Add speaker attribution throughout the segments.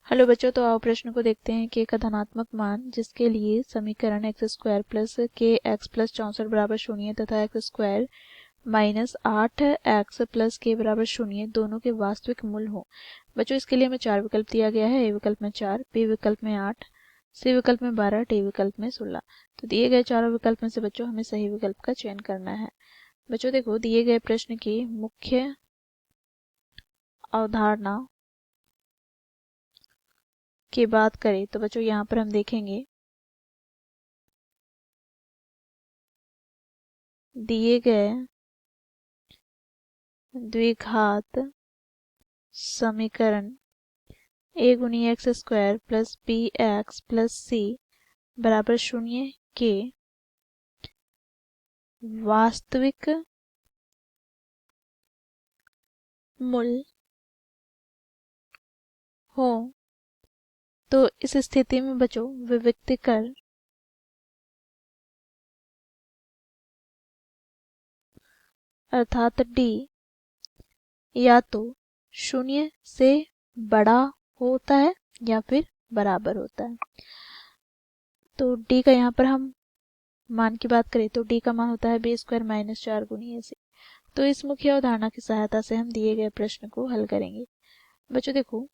Speaker 1: Hello बच्चों, तो आओ प्रश्न को देखते हैं कि एक धनात्मक मान जिसके लिए समीकरण एक्स स्क्वायर प्लस के एक्स प्लस 64 बराबर शून्य तथा x square minus 8x plus के बराबर शून्य दोनों के वास्तविक मूल्य हो। बच्चों, इसके लिए हमें चार विकल्प दिया गया है। ए विकल्प में 4, बी विकल्प में 8, सी विकल्प में 12, डी विकल्प में 16। तो दिए गए चारों विकल्प में से बच्चों हमें सही विकल्प का चयन करना है। बच्चों देखो, दिए गए प्रश्न की मुख्य अवधारणा की बात करें तो बच्चों यहाँ पर हम देखेंगे दिए गए द्विघात समीकरण a गुनी x square plus b x plus c बराबर शून्य के वास्तविक मूल हो तो इस स्थिति में बच्चों विविक्तीकर अर्थात d या तो शून्य से बड़ा होता है या फिर बराबर होता है। तो d का यहाँ पर हम मान की बात करें तो d का मान होता है बी स्क्वायर माइनस 4 गुनी ए सी। तो इस मुख्य अवधारणा की सहायता से हम दिए गए प्रश्न को हल करेंगे। बच्चों देखो,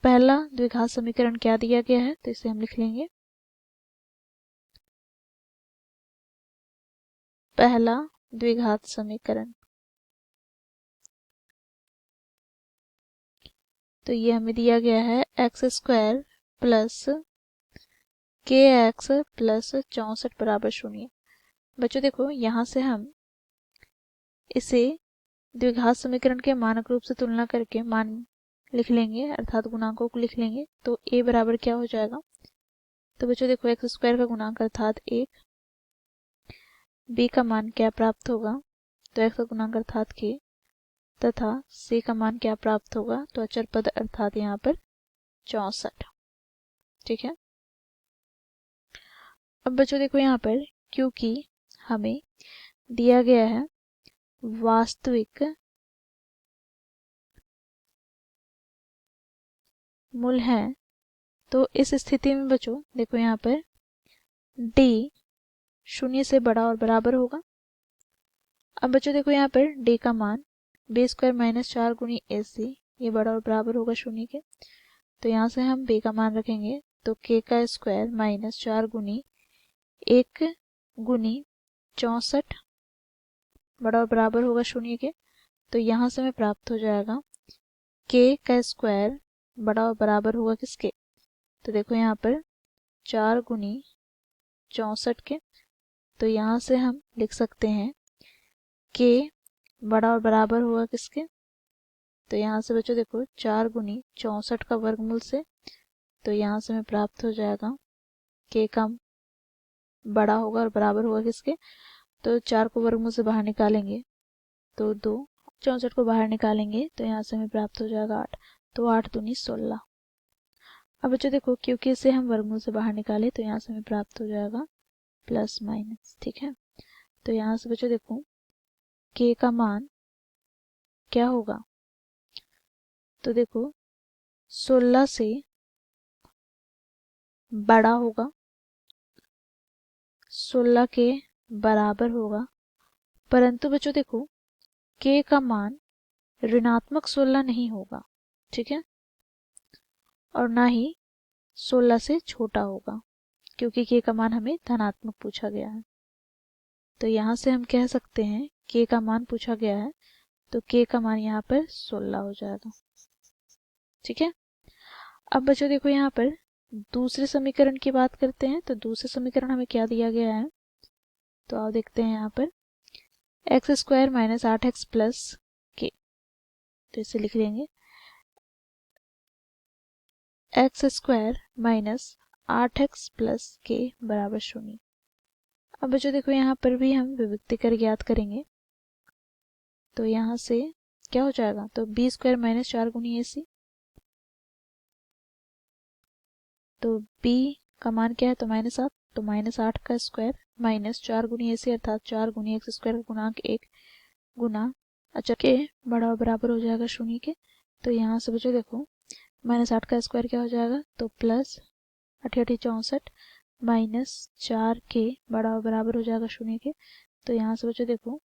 Speaker 1: पहला द्विघात समीकरण क्या दिया गया है तो इसे हम लिख लेंगे। पहला द्विघात समीकरण, तो ये हमें दिया गया है एक्स स्क्वायर प्लस के एक्स प्लस 64 बराबर शून्य। बच्चों देखो, यहाँ से हम इसे द्विघात समीकरण के मानक रूप से तुलना करके मान लिख लेंगे, अर्थात गुणांकों को लिख लेंगे। तो a बराबर क्या हो जाएगा, तो बच्चों देखो एक्स स्क्वायर का गुणांक अर्थात 1, b का मान क्या प्राप्त होगा तो x का गुणांक अर्थात k, तथा c का मान क्या प्राप्त होगा तो अचर पद अर्थात यहाँ पर 64। ठीक है। अब बच्चों देखो यहाँ पर क्योंकि हमें दिया गया है वास्तविक मूल है, तो इस स्थिति में बच्चों देखो यहाँ पर d शून्य से बड़ा और बराबर होगा। अब बच्चों देखो यहाँ पर d का मान बी स्क्वायर माइनस 4 गुनी ए सी, ये बड़ा और बराबर होगा शून्य के। तो यहाँ से हम b का मान रखेंगे तो k का स्क्वायर माइनस 4 गुनी 1 गुनी 64 बड़ा और बराबर होगा शून्य के। तो यहाँ से हमें प्राप्त हो जाएगा k का स्क्वायर बड़ा और बराबर होगा किसके, तो देखो यहाँ पर 4 गुनी 64 के। तो यहाँ से हम लिख सकते हैं k बड़ा और बराबर होगा किसके, तो यहाँ से बच्चों देखो 4 गुनी 64 का वर्गमूल से, तो यहाँ से हमें प्राप्त हो जाएगा k का बड़ा होगा और बराबर होगा किसके, तो 4 को वर्गमूल से बाहर निकालेंगे तो 2, 64 को बाहर निकालेंगे तो यहाँ से हमें प्राप्त हो जाएगा 8, तो 8 दूनी 16। अब बच्चों देखो क्योंकि इसे हम वर्गमूल से बाहर निकाले तो यहाँ से हमें प्राप्त हो जाएगा प्लस माइनस। ठीक है। तो यहाँ से बच्चों देखो k का मान क्या होगा, तो देखो 16 से बड़ा होगा, 16 के बराबर होगा, परंतु बच्चों देखो k का मान ऋणात्मक 16 नहीं होगा। ठीक है। और ना ही 16 से छोटा होगा क्योंकि k का मान हमें धनात्मक पूछा गया है। तो यहाँ से हम कह सकते हैं k का मान पूछा गया है तो k का मान यहाँ पर 16 हो जाएगा। ठीक है। अब बच्चों देखो यहाँ पर दूसरे समीकरण की बात करते हैं। तो दूसरे समीकरण हमें क्या दिया गया है, तो आओ देखते हैं यहाँ पर x square minus 8x plus के, तो इसे लिख लेंगे x square minus 8x plus के बराबर शून्य। अब बच्चों देखो यहाँ पर भी हम विविक्तीकर ज्ञात करेंगे। तो यहाँ से क्या हो जाएगा, तो बी स्क्वायर माइनस 4 गुनी ए सी, तो b का मान क्या है तो -8, तो -8 का स्क्वायर माइनस 4 गुनी ए सी अर्थात 4 गुनी एक्स स्क्वायर का गुणांक 1 गुना अचर के बड़ा और बराबर हो जाएगा शून्य के। तो यहाँ से बच्चों देखो -8 का स्क्वायर क्या हो जाएगा, तो प्लस 8 64 माइनस 4k बड़ा और बराबर हो जाएगा 0 के। तो यहाँ से बच्चों देखो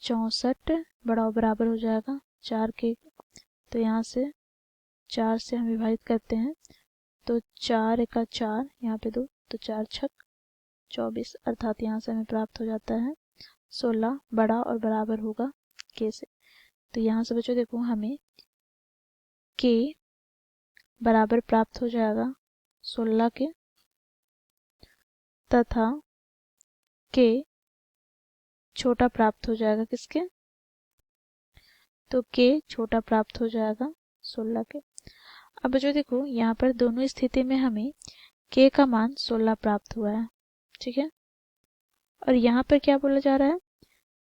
Speaker 1: 64 बड़ा और बराबर हो जाएगा 4k। तो यहाँ से 4 से हम विभाजित करते हैं तो 4 एका 4, यहाँ पे 2, तो 4 छक 24, अर्थात यहाँ से हमें प्राप्त हो जाता है 16 बड़ा और बराबर होगा k से। तो यहाँ से बच्चों देखो हमें k बराबर प्राप्त हो जाएगा 16 के, तथा k छोटा प्राप्त हो जाएगा किसके, तो k छोटा प्राप्त हो जाएगा 16 के। अब बच्चों देखो यहाँ पर दोनों स्थिति में हमें k का मान 16 प्राप्त हुआ है, ठीक है। और यहाँ पर क्या बोला जा रहा है,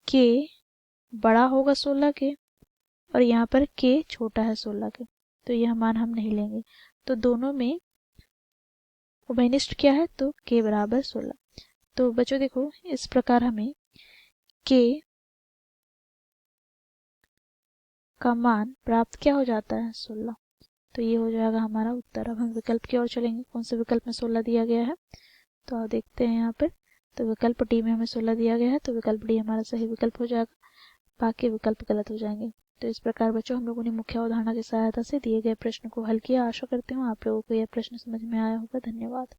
Speaker 1: k बड़ा होगा 16 के और यहाँ पर k छोटा है 16 के, तो यह मान हम नहीं लेंगे। तो दोनों में उभयनिष्ठ क्या है, तो k बराबर 16। तो बच्चों देखो इस प्रकार हमें k का मान प्राप्त क्या हो जाता है, 16। तो ये हो जाएगा हमारा उत्तर। अब हम विकल्प की ओर चलेंगे, कौन से विकल्प में 16 दिया गया है, तो आप देखते हैं यहाँ पर। तो विकल्प डी में हमें 16 दिया गया है, तो विकल्प डी हमारा सही विकल्प हो जाएगा, बाकी विकल्प गलत हो जाएंगे। तो इस प्रकार बच्चों हम लोगों ने मुख्य अवधारणा की सहायता से दिए गए प्रश्न को हल किया। आशा करती हूँ आप लोगों को यह प्रश्न समझ में आया होगा। धन्यवाद।